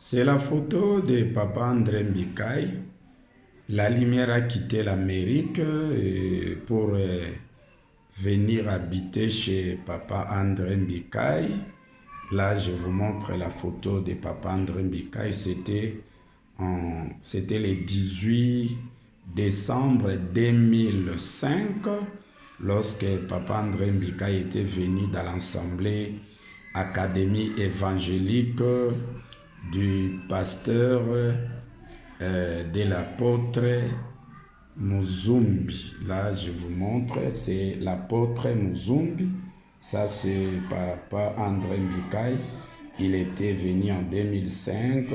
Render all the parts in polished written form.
C'est la photo de Papa André Mbikaï. La lumière a quitté l'Amérique pour venir habiter chez Papa André Mbikaï. Là, je vous montre la photo de Papa André Mbikaï. C'était le 18 décembre 2005 lorsque Papa André Mbikaï était venu dans l'Assemblée Académie évangélique du pasteur de l'apôtre Muzumbi. Là, je vous montre, c'est l'apôtre Muzumbi. Ça, c'est Papa André Mbikaï. Il était venu en 2005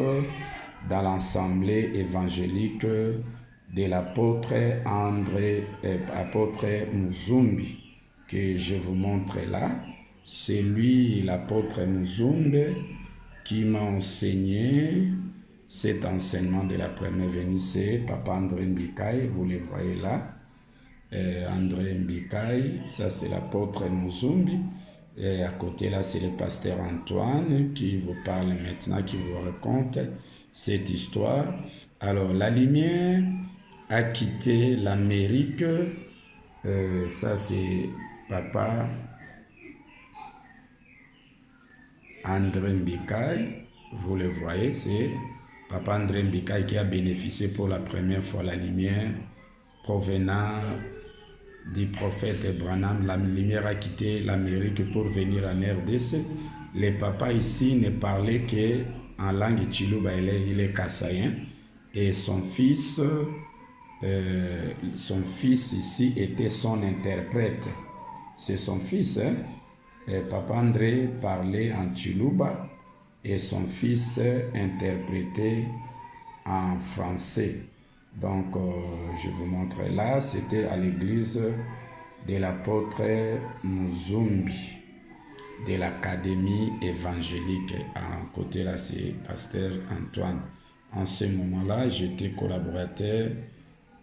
dans l'assemblée évangélique de l'apôtre apôtre Muzumbi que je vous montre là. C'est lui, l'apôtre Muzumbi, qui m'a enseigné cet enseignement de la première venue. C'est Papa André Mbikaï, vous le voyez là. André Mbikaï, ça c'est l'apôtre Muzumbi. Et à côté là, c'est le pasteur Antoine qui vous parle maintenant, qui vous raconte cette histoire. Alors, la lumière a quitté l'Amérique. Ça c'est Papa André Mbikaï, vous le voyez, c'est Papa André Mbikaï qui a bénéficié pour la première fois la lumière provenant du prophète Branham. La lumière a quitté l'Amérique pour venir en RDC. Le papa ici ne parlait qu'en langue Chiluba, il est kassaïen. Et son fils ici était son interprète. C'est son fils, hein? Papa André parlait en Chiluba et son fils interprétait en français. Donc, je vous montre là, c'était à l'église de l'apôtre Muzumbi, de l'académie évangélique. À côté là, c'est pasteur Antoine. En ce moment-là, j'étais collaborateur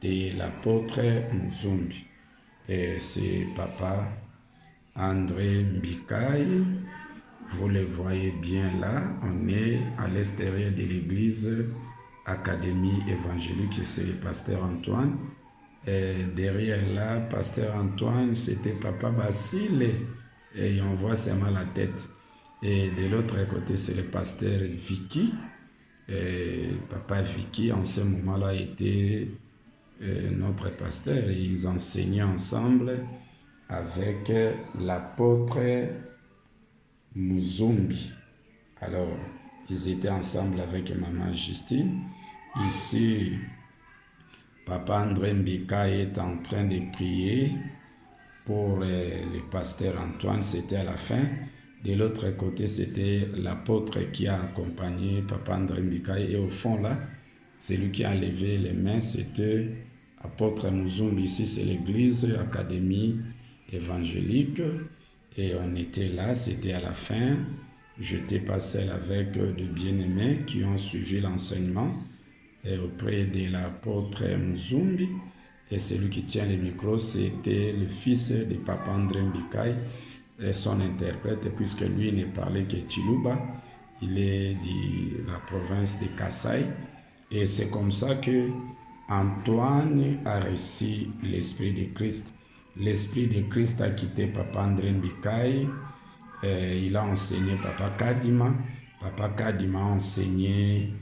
de l'apôtre Muzumbi. Et c'est Papa André Mbikaï, vous le voyez bien là, on est à l'extérieur de l'église Académie évangélique, c'est le pasteur Antoine. Et derrière là, pasteur Antoine, c'était Papa Basile, et on voit seulement la tête. Et de l'autre côté, c'est le pasteur Vicky. Et Papa Vicky, en ce moment-là, était notre pasteur, et ils enseignaient ensemble avec l'apôtre Muzumbi. Alors, ils étaient ensemble avec maman Justine. Ici, Papa André Mbikaï est en train de prier pour le pasteur Antoine, c'était à la fin. De l'autre côté, c'était l'apôtre qui a accompagné Papa André Mbikaï. Et au fond là, c'est lui qui a levé les mains, c'était apôtre Muzumbi. Ici, c'est l'église Académie évangélique, et on était là, c'était à la fin. Je n'étais pas seul avec de bien-aimés qui ont suivi l'enseignement auprès de l'apôtre Muzumbi, et celui qui tient le micro, c'était le fils de Papa André Mbikaï et son interprète, puisque lui ne parlait que Chiluba, il est de la province de Kasaï, et c'est comme ça que Antoine a reçu l'Esprit de Christ. L'Esprit de Christ a quitté Papa André Mbikaï. Il a enseigné Papa Kadima. Papa Kadima a enseigné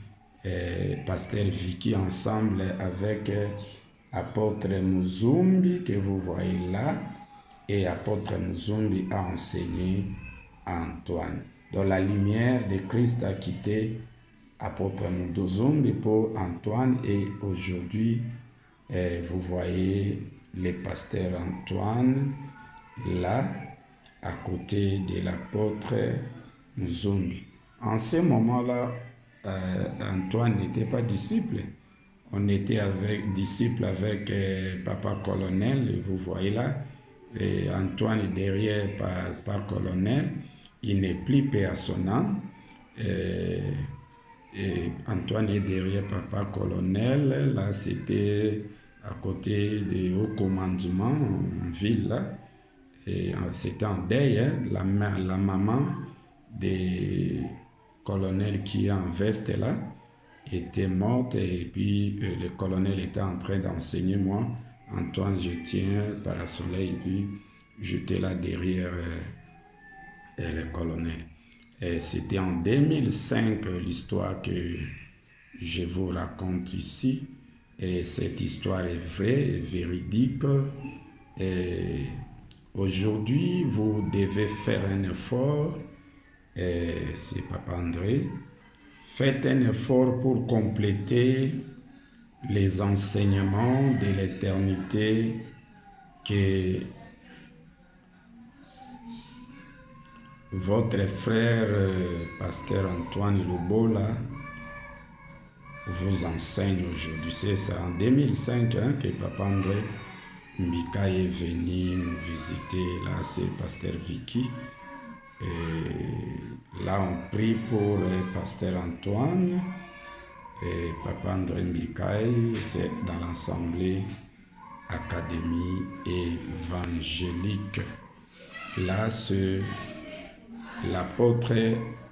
Pasteur Vicky ensemble avec apôtre Muzumbi que vous voyez là. Et apôtre Muzumbi a enseigné Antoine. Donc la lumière de Christ a quitté apôtre Muzumbi pour Antoine, et aujourd'hui vous voyez le pasteur Antoine là à côté de l'apôtre Muzumbi. En ce moment-là, Antoine n'était pas disciple. On était disciple avec Papa Colonel, vous voyez là. Et Antoine est derrière Papa Colonel. Il n'est plus paix à son âme. Et Antoine est derrière Papa Colonel. Là, c'était à côté du haut commandement en ville là. Et c'était en deuil, hein, la maman de colonel qui est en veste là était morte et puis le colonel était en train d'enseigner. Moi, Antoine, je tiens parasoleil et puis j'étais là derrière le colonel. Et c'était en 2005 l'histoire que je vous raconte ici. Et cette histoire est vraie et véridique. Et aujourd'hui, vous devez faire un effort. Et c'est Papa André. Faites un effort pour compléter les enseignements de l'éternité que votre frère, pasteur Antoine Lubola, vous enseigne aujourd'hui. C'est ça, en 2005 que Papa André Mbika est venu nous visiter. Là, c'est pasteur Vicky. Et là, on prie pour pasteur Antoine. Et Papa André Mbikaï, c'est dans l'Assemblée Académie évangélique. Là, c'est l'apôtre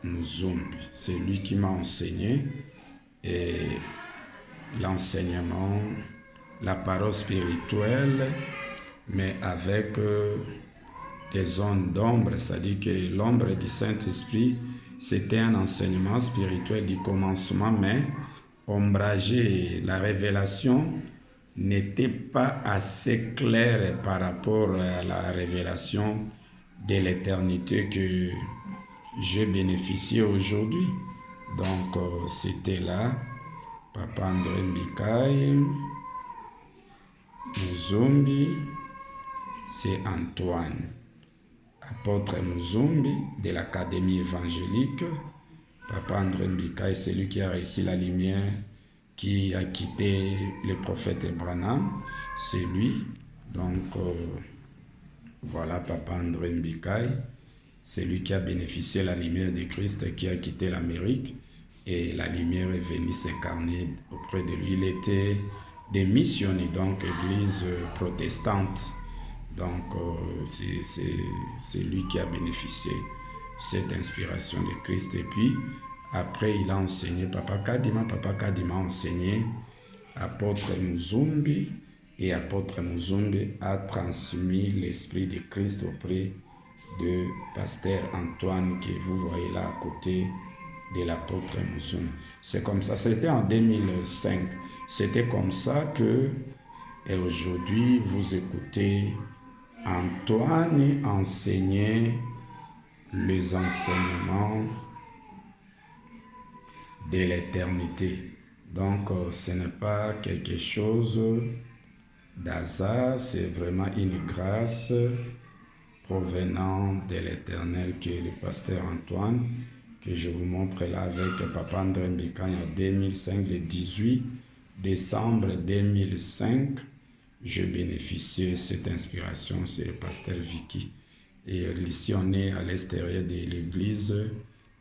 Muzumbi. C'est lui qui m'a enseigné. Et l'enseignement, la parole spirituelle, mais avec des zones d'ombre, c'est-à-dire que l'ombre du Saint-Esprit, c'était un enseignement spirituel du commencement, mais ombragé. La révélation n'était pas assez claire par rapport à la révélation de l'éternité que j'ai bénéficié aujourd'hui. Donc, c'était là, Papa André Mbikaï, Muzumbi, c'est Antoine. Apôtre Muzumbi de l'Académie évangélique. Papa André Mbikaï, c'est lui qui a réussi la lumière, qui a quitté le prophète Branham. C'est lui. Donc, voilà Papa André Mbikaï. C'est lui qui a bénéficié de la lumière de Christ, qui a quitté l'Amérique. Et la lumière est venue s'incarner auprès de lui. Il était des missionnaires, donc église protestante. Donc, c'est lui qui a bénéficié de cette inspiration de Christ. Et puis, après, il a enseigné Papa Kadima. Papa Kadima a enseigné apôtre Muzumbi. Et apôtre Muzumbi a transmis l'esprit de Christ auprès de pasteur Antoine que vous voyez là à côté de l'apôtre Muzumbi. C'est comme ça. C'était en 2005. C'était comme ça que, et aujourd'hui, vous écoutez Antoine enseignait les enseignements de l'éternité. Donc, ce n'est pas quelque chose d'hasard, c'est vraiment une grâce provenant de l'Éternel qui est le pasteur Antoine, que je vous montre là avec Papa André Mbikaï en 2005, le 18 décembre 2005. Je bénéficiais de cette inspiration, c'est le pasteur Vicky. Et ici, on est à l'extérieur de l'église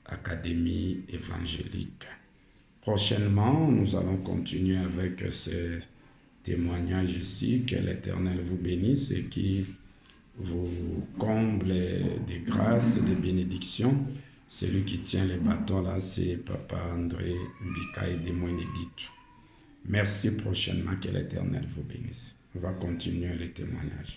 Académie évangélique. Prochainement, nous allons continuer avec ces témoignages ici. Que l'Éternel vous bénisse et qui vous comble de grâces et de bénédictions. Celui qui tient les bâtons là, c'est Papa André Mbikaï de Moinédito. Merci prochainement, que l'Éternel vous bénisse. On va continuer les témoignages.